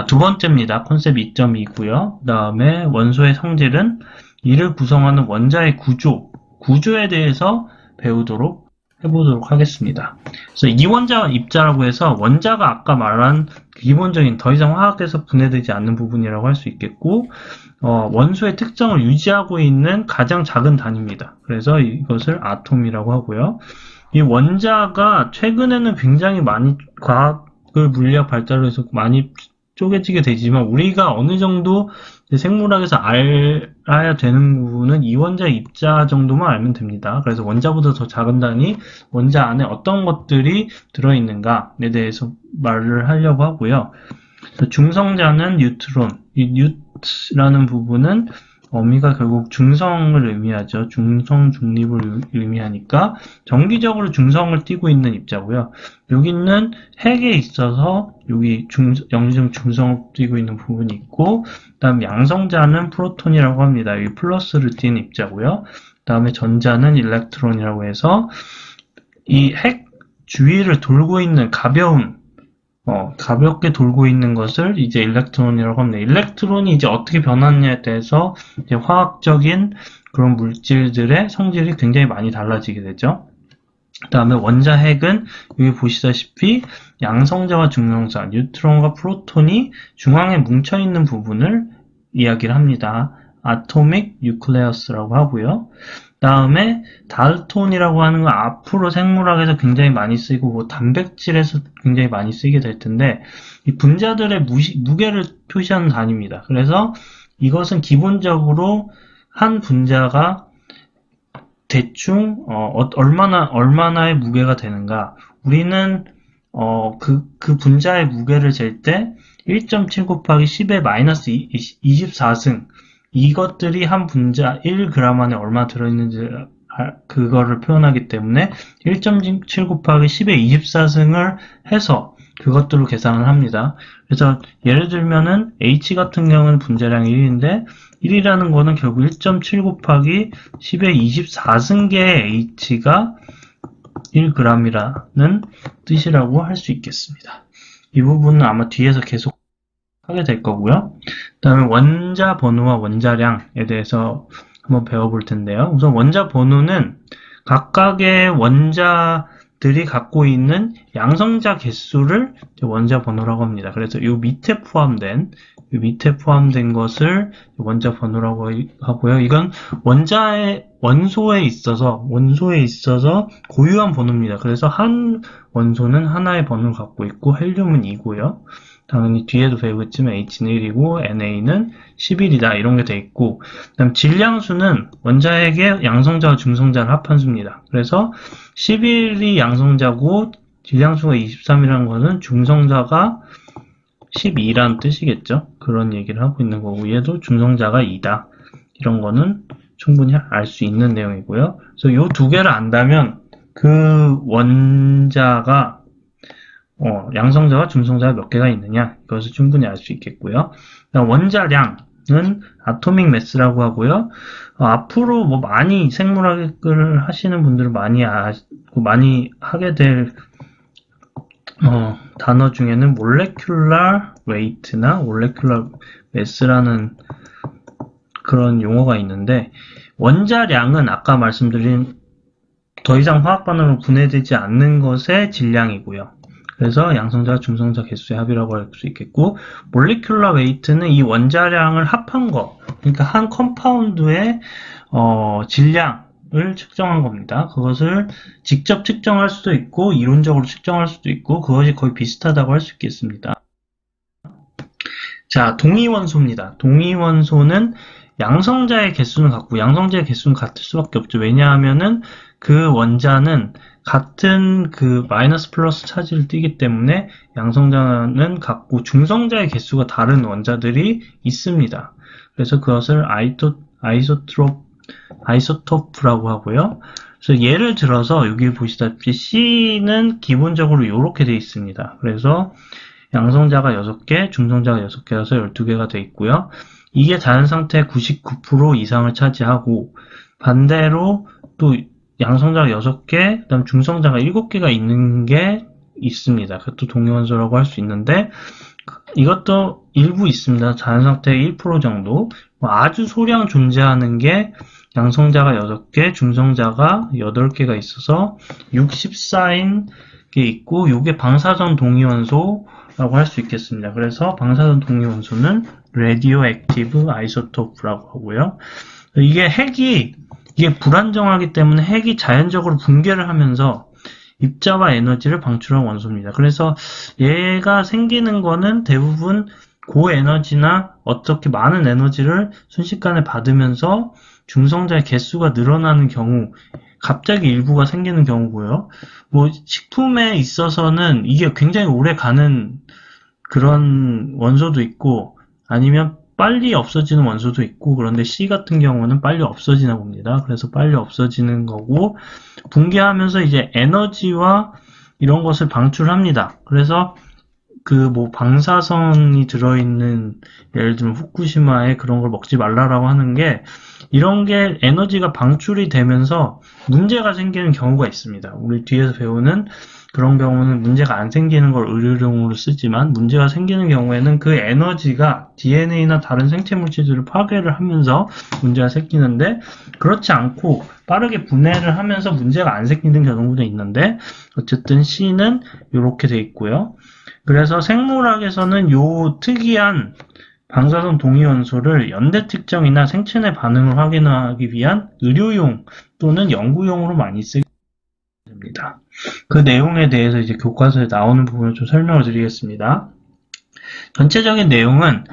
두 번째입니다. 컨셉 2.2고요. 그 다음에 원소의 성질은 이를 구성하는 원자의 구조에 대해서 배우도록 해보도록 하겠습니다. 그래서 이원자 입자라고 해서 원자가 아까 말한 기본적인 더 이상 화학에서 분해되지 않는 부분이라고 할 수 있겠고, 원소의 특성을 유지하고 있는 가장 작은 단위입니다. 그래서 이것을 아톰이라고 하고요. 이 원자가 최근에는 굉장히 많이 과학을 물리학 발달을 해서 많이 쪼개지게 되지만 우리가 어느 정도 생물학에서 알아야 되는 부분은 이원자 입자 정도만 알면 됩니다. 그래서 원자보다 더 작은 단위, 원자 안에 어떤 것들이 들어있는가에 대해서 말을 하려고 하고요. 중성자는 뉴트론, 이 뉴트라는 부분은 어미가 결국 중성을 의미하죠. 중성 중립을 의미하니까 정기적으로 중성을 띠고 있는 입자고요. 여기는 핵에 있어서 여기 영지적 중성을 띠고 있는 부분이 있고, 그다음 양성자는 프로톤이라고 합니다. 여기 플러스를 띈 입자고요. 그다음에 전자는 일렉트론이라고 해서 이 핵 주위를 돌고 있는 가볍게 돌고 있는 것을 이제 일렉트론이라고 합니다. 일렉트론이 이제 어떻게 변하느냐에 대해서 이제 화학적인 그런 물질들의 성질이 굉장히 많이 달라지게 되죠. 그 다음에 원자 핵은 여기 보시다시피 양성자와 중성자, 뉴트론과 프로톤이 중앙에 뭉쳐있는 부분을 이야기를 합니다. 아토믹 뉴클레어스라고 하고요. 다음에 달톤이라고 하는 건 앞으로 생물학에서 굉장히 많이 쓰이고 뭐 단백질에서 굉장히 많이 쓰이게 될 텐데 이 분자들의 무게를 표시하는 단위입니다. 그래서 이것은 기본적으로 한 분자가 대충 얼마나의 무게가 되는가. 우리는 그 분자의 무게를 잴 때 1.7 곱하기 10의 마이너스 24승 이것들이 한 분자 1g 안에 얼마 들어있는지 그거를 표현하기 때문에 1.7 곱하기 10의 24승을 해서 그것들로 계산을 합니다. 그래서 예를 들면은 H 같은 경우는 분자량이 1인데 1이라는 거는 결국 1.7 곱하기 10의 24승계의 H가 1g이라는 뜻이라고 할 수 있겠습니다. 이 부분은 아마 뒤에서 계속 하게 될 거고요. 그 다음에 원자 번호와 원자량에 대해서 한번 배워볼 텐데요. 우선 원자 번호는 각각의 원자들이 갖고 있는 양성자 개수를 원자 번호라고 합니다. 그래서 이 밑에 포함된 것을 원자 번호라고 하고요. 이건 원소에 있어서 고유한 번호입니다. 그래서 한 원소는 하나의 번호를 갖고 있고 헬륨은 2고요. 당연히 뒤에도 배우겠지만 H는 1이고 NA는 11이다 이런 게 돼 있고, 그다음 질량수는 원자핵의 양성자와 중성자를 합한 수입니다. 그래서 11이 양성자고 질량수가 23이라는 것은 중성자가 12라는 뜻이겠죠. 그런 얘기를 하고 있는 거고, 얘도 중성자가 2다. 이런 거는 충분히 알 수 있는 내용이고요. 그래서 요 두 개를 안다면 그 원자가 양성자와 중성자가 몇 개가 있느냐 이것을 충분히 알 수 있겠고요. 원자량은 아토믹 매스라고 하고요. 앞으로 뭐 많이 생물학을 하시는 분들은 많이 하게 될 단어 중에는 몰레큘러 웨이트나 몰레큘러 매스라는 그런 용어가 있는데, 원자량은 아까 말씀드린 더 이상 화학 반응으로 분해되지 않는 것의 질량이고요. 그래서 양성자, 중성자 개수의 합이라고 할 수 있겠고, 몰리큘러 웨이트는 이 원자량을 합한 거, 그러니까 한 컴파운드의 질량을 측정한 겁니다. 그것을 직접 측정할 수도 있고 이론적으로 측정할 수도 있고 그것이 거의 비슷하다고 할 수 있겠습니다. 자, 동위원소입니다. 동위원소는 양성자의 개수는 같고 양성자의 개수는 같을 수밖에 없죠. 왜냐하면은 그 원자는 같은 그 마이너스 플러스 차지를 띠기 때문에 양성자는 같고 중성자의 개수가 다른 원자들이 있습니다. 그래서 그것을 아이소토프라고 하고요. 그래서 예를 들어서 여기 보시다시피 C는 기본적으로 이렇게 되어 있습니다. 그래서 양성자가 6개, 중성자가 6개여서 12개가 되어 있고요. 이게 자연 상태의 99% 이상을 차지하고, 반대로 또 양성자가 6개, 그 다음 중성자가 7개가 있는 게 있습니다. 그것도 동위원소라고 할 수 있는데, 이것도 일부 있습니다. 자연상태의 1% 정도. 아주 소량 존재하는 게 양성자가 6개, 중성자가 8개가 있어서 64인 게 있고, 이게 방사선 동위원소라고 할 수 있겠습니다. 그래서 방사선 동위원소는 radioactive isotope라고 하고요. 이게 이게 불안정하기 때문에 핵이 자연적으로 붕괴를 하면서 입자와 에너지를 방출한 원소입니다. 그래서 얘가 생기는 거는 대부분 고에너지나 어떻게 많은 에너지를 순식간에 받으면서 중성자의 개수가 늘어나는 경우, 갑자기 일부가 생기는 경우고요. 뭐 식품에 있어서는 이게 굉장히 오래 가는 그런 원소도 있고, 아니면 빨리 없어지는 원소도 있고, 그런데 C 같은 경우는 빨리 없어지나 봅니다. 그래서 빨리 없어지는 거고, 붕괴하면서 이제 에너지와 이런 것을 방출합니다. 그래서 뭐 방사선이 들어있는, 예를 들면 후쿠시마에 그런 걸 먹지 말라라고 하는 게, 이런 게 에너지가 방출이 되면서 문제가 생기는 경우가 있습니다. 우리 뒤에서 배우는 그런 경우는 문제가 안 생기는 걸 의료용으로 쓰지만, 문제가 생기는 경우에는 그 에너지가 DNA나 다른 생체 물질들을 파괴를 하면서 문제가 생기는데, 그렇지 않고 빠르게 분해를 하면서 문제가 안 생기는 경우도 있는데, 어쨌든 C는 이렇게 돼 있고요. 그래서 생물학에서는 요 특이한 방사선 동위원소를 연대 특정이나 생체 내 반응을 확인하기 위한 의료용 또는 연구용으로 많이 쓰게 됩니다. 그 내용에 대해서 이제 교과서에 나오는 부분을 좀 설명을 드리겠습니다. 전체적인 내용은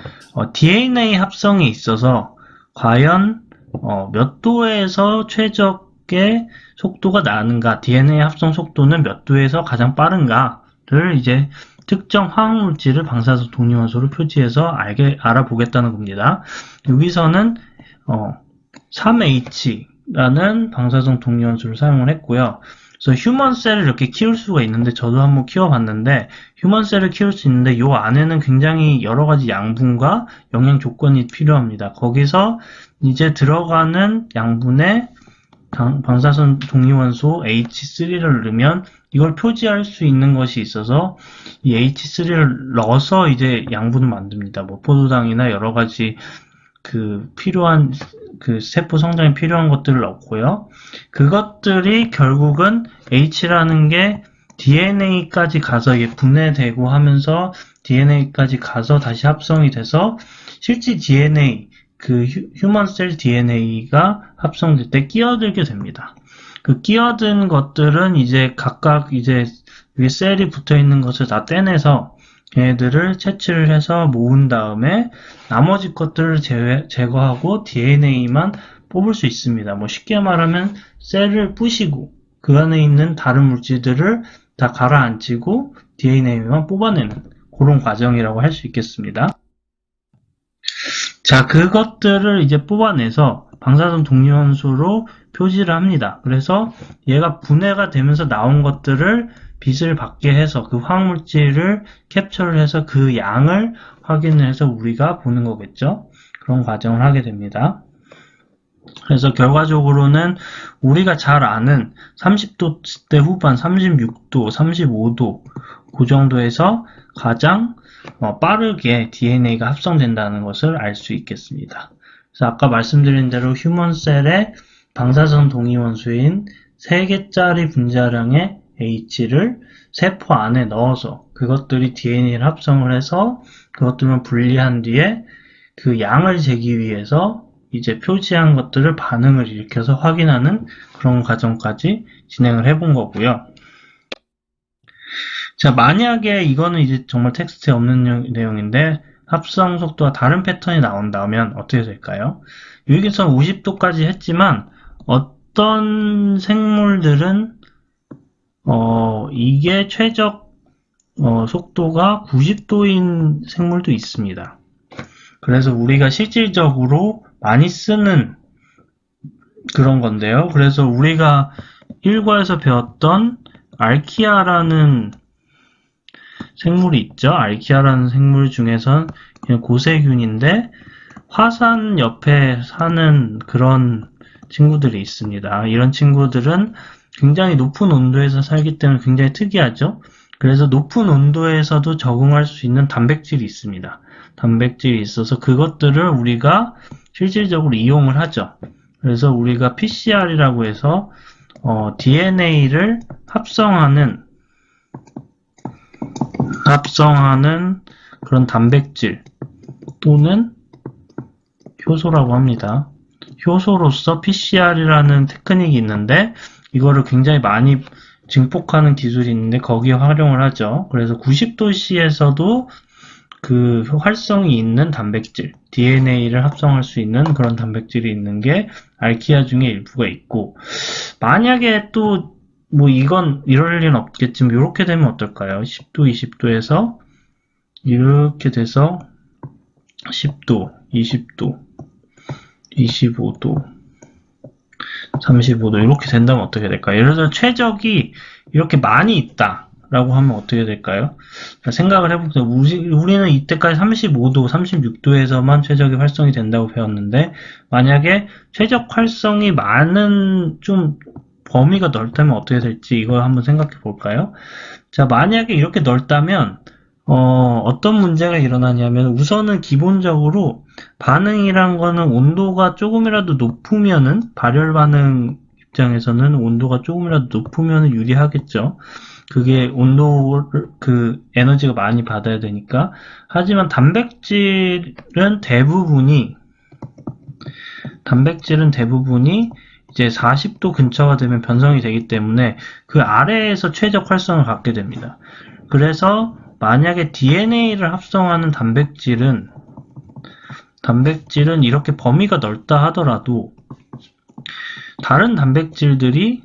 DNA 합성에 있어서 과연 몇 도에서 최적의 속도가 나는가, DNA 합성 속도는 몇 도에서 가장 빠른가를 이제 특정 화학물질을 방사선 동위원소로 표지해서 알아보겠다는 겁니다. 여기서는 3H라는 방사선 동위원소를 사용을 했고요. 그래서 휴먼셀을 이렇게 키울 수가 있는데, 저도 한번 키워봤는데, 휴먼셀을 키울 수 있는데 이 안에는 굉장히 여러 가지 양분과 영양 조건이 필요합니다. 거기서 이제 들어가는 양분에 방사선 동위원소 H3를 넣으면 이걸 표지할 수 있는 것이 있어서 이 H3를 넣어서 이제 양분을 만듭니다. 뭐 포도당이나 여러 가지 필요한 세포 성장에 필요한 것들을 넣고요. 그것들이 결국은 H라는 게 DNA까지 가서 이게 분해되고 하면서 DNA까지 가서 다시 합성이 돼서 실제 DNA, 휴먼셀 DNA가 합성될 때 끼어들게 됩니다. 그 끼어든 것들은 이제 각각 이제 위에 셀이 붙어 있는 것을 다 떼내서 얘네들을 채취를 해서 모은 다음에 나머지 것들을 제거하고 DNA만 뽑을 수 있습니다. 뭐 쉽게 말하면 셀을 부시고 그 안에 있는 다른 물질들을 다 가라앉히고 DNA만 뽑아내는 그런 과정이라고 할 수 있겠습니다. 자, 그것들을 이제 뽑아내서 방사선 동위원소로 표시를 합니다. 그래서 얘가 분해가 되면서 나온 것들을 빛을 받게 해서 그 화학물질을 캡처를 해서 그 양을 확인을 해서 우리가 보는 거겠죠. 그런 과정을 하게 됩니다. 그래서 결과적으로는 우리가 잘 아는 30도대 후반, 36도, 35도 그 정도에서 가장 빠르게 DNA가 합성된다는 것을 알 수 있겠습니다. 그래서 아까 말씀드린 대로 휴먼셀의 방사선 동위원소인 3개짜리 분자량의 H를 세포 안에 넣어서 그것들이 DNA를 합성을 해서 그것들만 분리한 뒤에 그 양을 재기 위해서 이제 표시한 것들을 반응을 일으켜서 확인하는 그런 과정까지 진행을 해본 거고요. 자, 만약에 이거는 이제 정말 텍스트에 없는 내용인데 합성 속도가 다른 패턴이 나온다면 어떻게 될까요? 여기서 50도까지 했지만 어떤 생물들은 이게 최적 속도가 90도인 생물도 있습니다. 그래서 우리가 실질적으로 많이 쓰는 그런 건데요. 그래서 우리가 1과에서 배웠던 알키아라는 생물이 있죠. 알키아라는 생물 중에선 고세균인데 화산 옆에 사는 그런 친구들이 있습니다. 이런 친구들은 굉장히 높은 온도에서 살기 때문에 굉장히 특이하죠. 그래서 높은 온도에서도 적응할 수 있는 단백질이 있습니다. 단백질이 있어서 그것들을 우리가 실질적으로 이용을 하죠. 그래서 우리가 PCR이라고 해서 DNA를 합성하는 그런 단백질 또는 효소라고 합니다. 효소로서 PCR이라는 테크닉이 있는데 이거를 굉장히 많이 증폭하는 기술이 있는데 거기에 활용을 하죠. 그래서 90도씨에서도 그 활성이 있는 단백질, DNA를 합성할 수 있는 그런 단백질이 있는 게 알키아 중에 일부가 있고, 만약에 또 뭐 이건 이럴 리는 없겠지만 이렇게 되면 어떨까요? 10도, 20도에서 이렇게 돼서 10도, 20도, 25도, 35도 이렇게 된다면 어떻게 될까요? 예를 들어 최적이 이렇게 많이 있다 라고 하면 어떻게 될까요? 생각을 해보세요. 우리는 이때까지 35도, 36도에서만 최적이 활성이 된다고 배웠는데 만약에 최적 활성이 많은 좀 범위가 넓다면 어떻게 될지 이걸 한번 생각해 볼까요? 자, 만약에 이렇게 넓다면 어떤 문제가 일어나냐면 우선은 기본적으로 반응이란 거는 온도가 조금이라도 높으면은 발열 반응 입장에서는 온도가 조금이라도 높으면 유리하겠죠. 그게 에너지가 많이 받아야 되니까. 하지만 단백질은 대부분이 이제 40도 근처가 되면 변성이 되기 때문에 그 아래에서 최적 활성을 갖게 됩니다. 그래서 만약에 DNA를 합성하는 단백질은 이렇게 범위가 넓다 하더라도 다른 단백질들이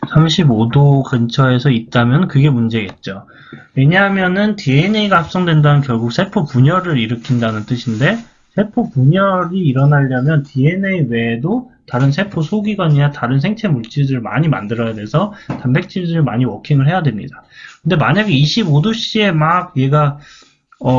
35도 근처에서 있다면 그게 문제겠죠. 왜냐하면은 DNA가 합성된다는 결국 세포 분열을 일으킨다는 뜻인데 세포 분열이 일어나려면 DNA 외에도 다른 세포 소기관이나 다른 생체 물질들을 많이 만들어야 돼서 단백질들을 많이 워킹을 해야 됩니다. 근데 만약에 25도씨에 막 얘가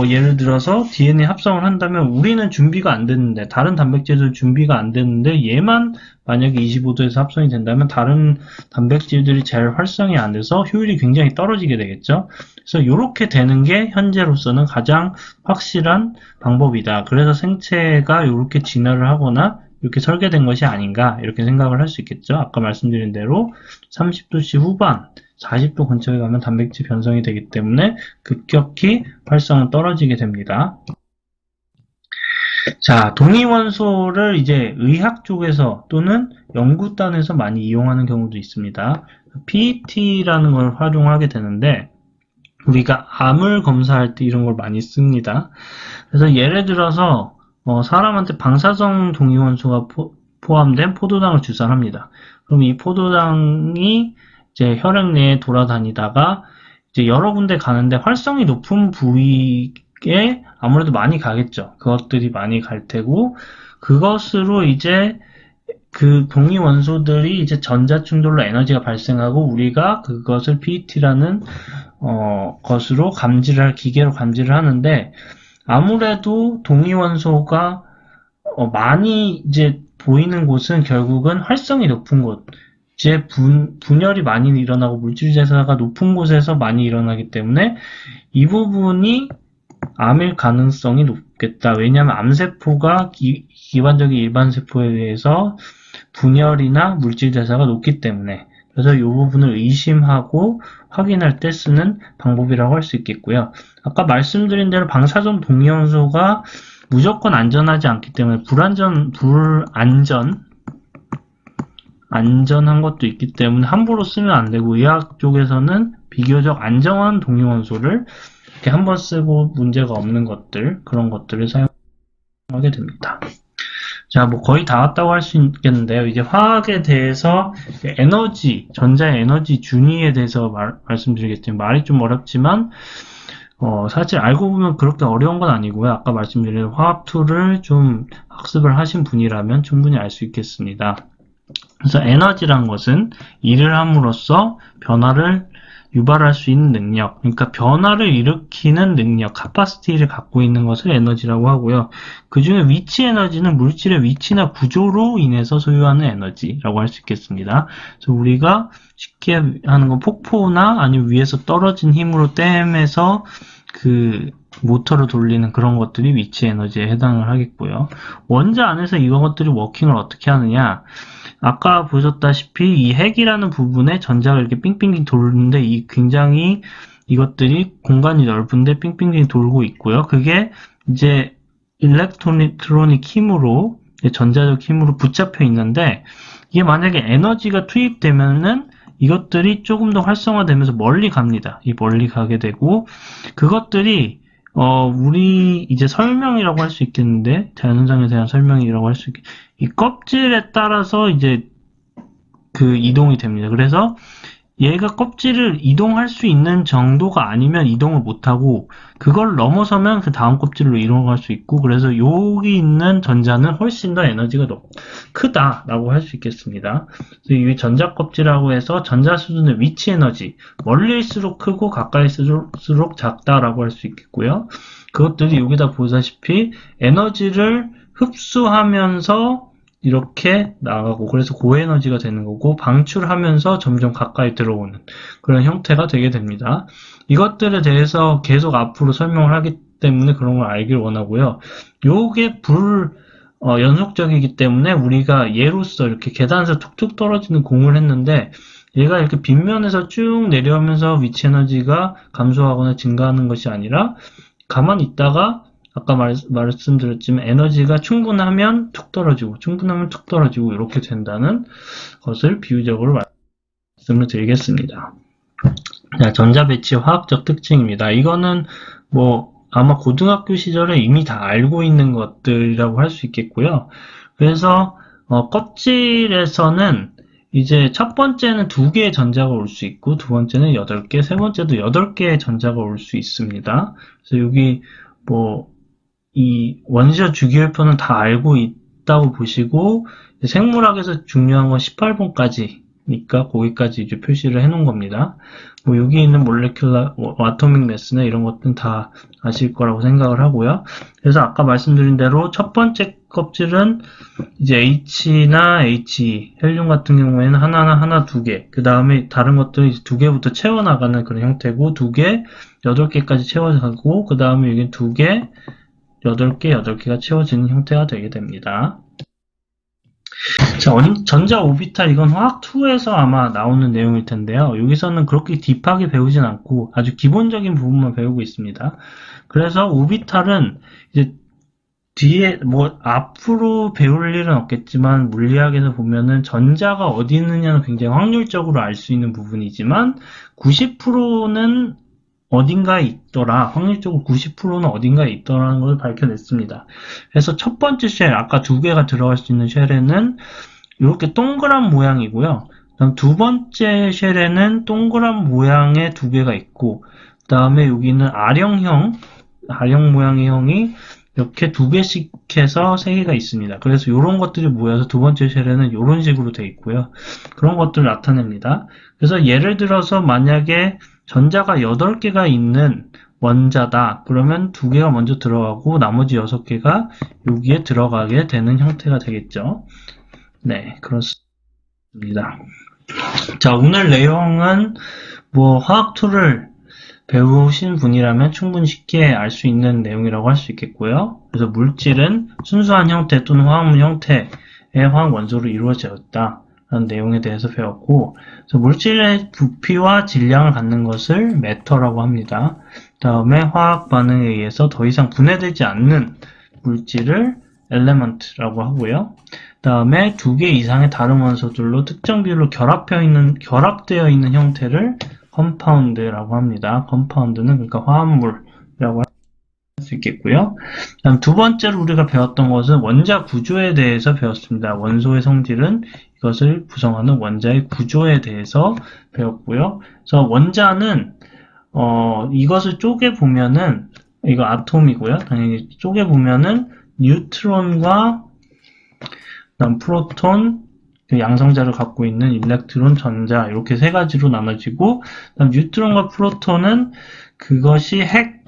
예를 들어서 DNA 합성을 한다면 우리는 준비가 안 됐는데 다른 단백질들 준비가 안 됐는데 얘만 만약에 25도에서 합성이 된다면 다른 단백질들이 잘 활성이 안 돼서 효율이 굉장히 떨어지게 되겠죠. 그래서 이렇게 되는 게 현재로서는 가장 확실한 방법이다. 그래서 생체가 이렇게 진화를 하거나 이렇게 설계된 것이 아닌가 이렇게 생각을 할 수 있겠죠. 아까 말씀드린 대로 30도씨 후반 40도 근처에 가면 단백질 변성이 되기 때문에 급격히 활성은 떨어지게 됩니다. 자, 동위원소를 이제 의학 쪽에서 또는 연구단에서 많이 이용하는 경우도 있습니다. PET라는 걸 활용하게 되는데 우리가 암을 검사할 때 이런 걸 많이 씁니다. 그래서 예를 들어서 사람한테 방사성 동위원소가 포함된 포도당을 주사를 합니다. 그럼 이 포도당이 이제 혈액 내에 돌아다니다가 이제 여러 군데 가는데 활성이 높은 부위에 아무래도 많이 가겠죠. 그것들이 많이 갈 테고 그것으로 이제 그 동위 원소들이 이제 전자 충돌로 에너지가 발생하고 우리가 그것을 PET라는 것으로 기계로 감지를 하는데 아무래도 동위 원소가 많이 이제 보이는 곳은 결국은 활성이 높은 곳 이제 분열이 많이 일어나고 물질 대사가 높은 곳에서 많이 일어나기 때문에 이 부분이 암일 가능성이 높겠다. 왜냐하면 암세포가 기반적인 일반 세포에 비해서 분열이나 물질 대사가 높기 때문에 그래서 이 부분을 의심하고 확인할 때 쓰는 방법이라고 할 수 있겠고요. 아까 말씀드린 대로 방사성 동위원소가 무조건 안전하지 않기 때문에 안전한 것도 있기 때문에 함부로 쓰면 안 되고 의학 쪽에서는 비교적 안정한 동위원소를 이렇게 한번 쓰고 문제가 없는 것들 그런 것들을 사용하게 됩니다. 자, 뭐 거의 다 왔다고 할 수 있겠는데요. 이제 화학에 대해서 전자의 에너지 준위에 대해서 말씀드리겠지만 말이 좀 어렵지만 사실 알고 보면 그렇게 어려운 건 아니고요. 아까 말씀드린 화학 툴을 좀 학습을 하신 분이라면 충분히 알 수 있겠습니다. 그래서 에너지란 것은 일을 함으로써 변화를 유발할 수 있는 능력, 그러니까 변화를 일으키는 능력, 카파시티를 갖고 있는 것을 에너지라고 하고요. 그 중에 위치 에너지는 물질의 위치나 구조로 인해서 소유하는 에너지라고 할 수 있겠습니다. 그래서 우리가 쉽게 하는 건 폭포나 아니면 위에서 떨어진 힘으로 댐에서 그 모터를 돌리는 그런 것들이 위치 에너지에 해당을 하겠고요. 원자 안에서 이런 것들이 워킹을 어떻게 하느냐? 아까 보셨다시피 이 핵이라는 부분에 전자가 이렇게 삥삥 도는데 이 굉장히 이것들이 공간이 넓은데 삥삥 돌고 있고요. 그게 이제 일렉트로닉 힘으로 전자적 힘으로 붙잡혀 있는데 이게 만약에 에너지가 투입되면은 이것들이 조금 더 활성화되면서 멀리 갑니다. 이 멀리 가게 되고 그것들이 우리 이제 설명이라고 할 수 있겠는데 자연현상에 대한 설명이라고 할 수 있겠. 이 껍질에 따라서 이제 그 이동이 됩니다. 그래서 얘가 껍질을 이동할 수 있는 정도가 아니면 이동을 못하고 그걸 넘어서면 그 다음 껍질로 이동할 수 있고 그래서 여기 있는 전자는 훨씬 더 에너지가 크다라고 할 수 있겠습니다. 이 전자 껍질이라고 해서 전자 수준의 위치 에너지 멀리일수록 크고 가까이일수록 작다라고 할 수 있겠고요. 그것들이 여기다 보다시피 에너지를 흡수하면서 이렇게 나가고 그래서 고에너지가 되는 거고 방출하면서 점점 가까이 들어오는 그런 형태가 되게 됩니다. 이것들에 대해서 계속 앞으로 설명을 하기 때문에 그런 걸 알길 원하고요. 요게 연속적이기 때문에 우리가 예로서 이렇게 계단에서 툭툭 떨어지는 공을 했는데 얘가 이렇게 빗면에서 쭉 내려오면서 위치 에너지가 감소하거나 증가하는 것이 아니라 가만히 있다가 아까 말씀드렸지만 에너지가 충분하면 툭 떨어지고 충분하면 툭 떨어지고 이렇게 된다는 것을 비유적으로 말씀을 드리겠습니다. 자, 전자배치의 화학적 특징입니다. 이거는 뭐 아마 고등학교 시절에 이미 다 알고 있는 것들이라고 할 수 있겠고요. 그래서 껍질에서는 이제 첫 번째는 2개의 전자가 올 수 있고 두 번째는 8개, 세 번째도 8개의 전자가 올 수 있습니다. 그래서 여기 이 원시적 주기율표는 다 알고 있다고 보시고 생물학에서 중요한 건 18번까지니까 거기까지 이제 표시를 해 놓은 겁니다. 여기 있는 몰레큘라, 아토믹 매스나 이런 것들은 다 아실 거라고 생각을 하고요. 그래서 아까 말씀드린 대로 첫 번째 껍질은 이제 H나 HE, 헬륨 같은 경우에는 하나, 2개. 그 다음에 다른 것들은 2개부터 채워나가는 그런 형태고, 2개, 8개까지 채워가고, 그 다음에 여기 2개, 8개가 채워지는 형태가 되게 됩니다. 자, 전자 오비탈, 이건 화학2에서 아마 나오는 내용일 텐데요. 여기서는 그렇게 딥하게 배우진 않고 아주 기본적인 부분만 배우고 있습니다. 그래서 오비탈은 이제 뒤에 앞으로 배울 일은 없겠지만 물리학에서 보면은 전자가 어디 있느냐는 굉장히 확률적으로 알 수 있는 부분이지만 90%는 어딘가에 있더라. 확률적으로 90%는 어딘가에 있더라는 걸 밝혀냈습니다. 그래서 첫 번째 쉘, 아까 2개가 들어갈 수 있는 쉘에는 이렇게 동그란 모양이고요. 그다음 두 번째 쉘에는 동그란 모양의 2개가 있고, 그 다음에 여기는 R형 모양의 형이 이렇게 2개씩 해서 3개가 있습니다. 그래서 이런 것들이 모여서 두 번째 쉘에는 이런 식으로 되어 있고요. 그런 것들을 나타냅니다. 그래서 예를 들어서 만약에 전자가 8개가 있는 원자다. 그러면 2개가 먼저 들어가고 나머지 6개가 여기에 들어가게 되는 형태가 되겠죠. 네, 그렇습니다. 자, 오늘 내용은 화학2를 배우신 분이라면 충분히 쉽게 알 수 있는 내용이라고 할 수 있겠고요. 그래서 물질은 순수한 형태 또는 화학물 형태의 화학 원소로 이루어졌다. 라는 내용에 대해서 배웠고, 그래서 물질의 부피와 질량을 갖는 것을 매터라고 합니다. 다음에 화학 반응에 의해서 더 이상 분해되지 않는 물질을 엘레먼트라고 하고요. 다음에 2개 이상의 다른 원소들로 특정 비율로 결합되어 있는 형태를 컴파운드라고 합니다. 컴파운드는 그러니까 화합물이라고 할 수 있겠고요. 다음 두 번째로 우리가 배웠던 것은 원자 구조에 대해서 배웠습니다. 원소의 성질은 이것을 구성하는 원자의 구조에 대해서 배웠고요. 그래서 원자는 이것을 쪼개보면은 이거 아톰이고요. 당연히 쪼개보면은 뉴트론과 그다음 프로톤, 그 양성자를 갖고 있는 일렉트론, 전자 이렇게 세 가지로 나눠지고, 그다음 뉴트론과 프로톤은 그것이 핵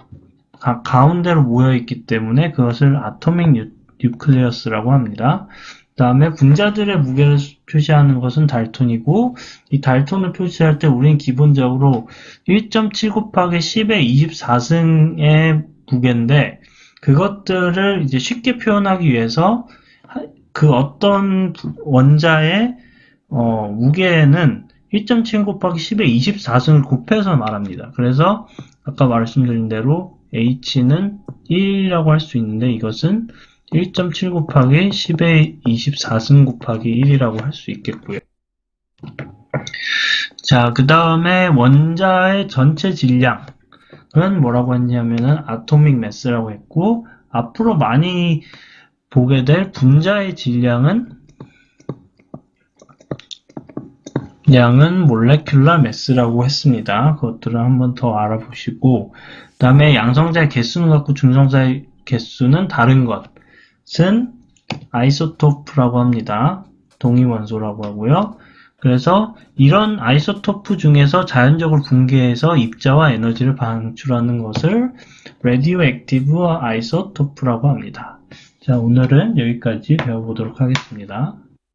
가운데로 모여 있기 때문에 그것을 아토믹 뉴클레어스라고 합니다. 그 다음에 분자들의 무게를 표시하는 것은 달톤이고, 이 달톤을 표시할 때 우리는 기본적으로 1.7 곱하기 10의 24승의 무게인데, 그것들을 이제 쉽게 표현하기 위해서 그 어떤 원자의 무게는 1.7 곱하기 10의 24승을 곱해서 말합니다. 그래서 아까 말씀드린 대로 H는 1이라고 할 수 있는데 이것은 1.7 곱하기 10의 24승 곱하기 1이라고 할 수 있겠고요. 자, 그 다음에 원자의 전체 질량은 뭐라고 했냐면은 아토믹 매스라고 했고, 앞으로 많이 보게 될 분자의 질량은 몰레큘러 매스라고 했습니다. 그것들을 한번 더 알아보시고, 그 다음에 양성자의 개수는 같고 중성자의 개수는 다른 것은 아이소토프라고 합니다. 동위원소라고 하고요. 그래서 이런 아이소토프 중에서 자연적으로 붕괴해서 입자와 에너지를 방출하는 것을 레디오액티브 아이소토프라고 합니다. 자, 오늘은 여기까지 배워보도록 하겠습니다.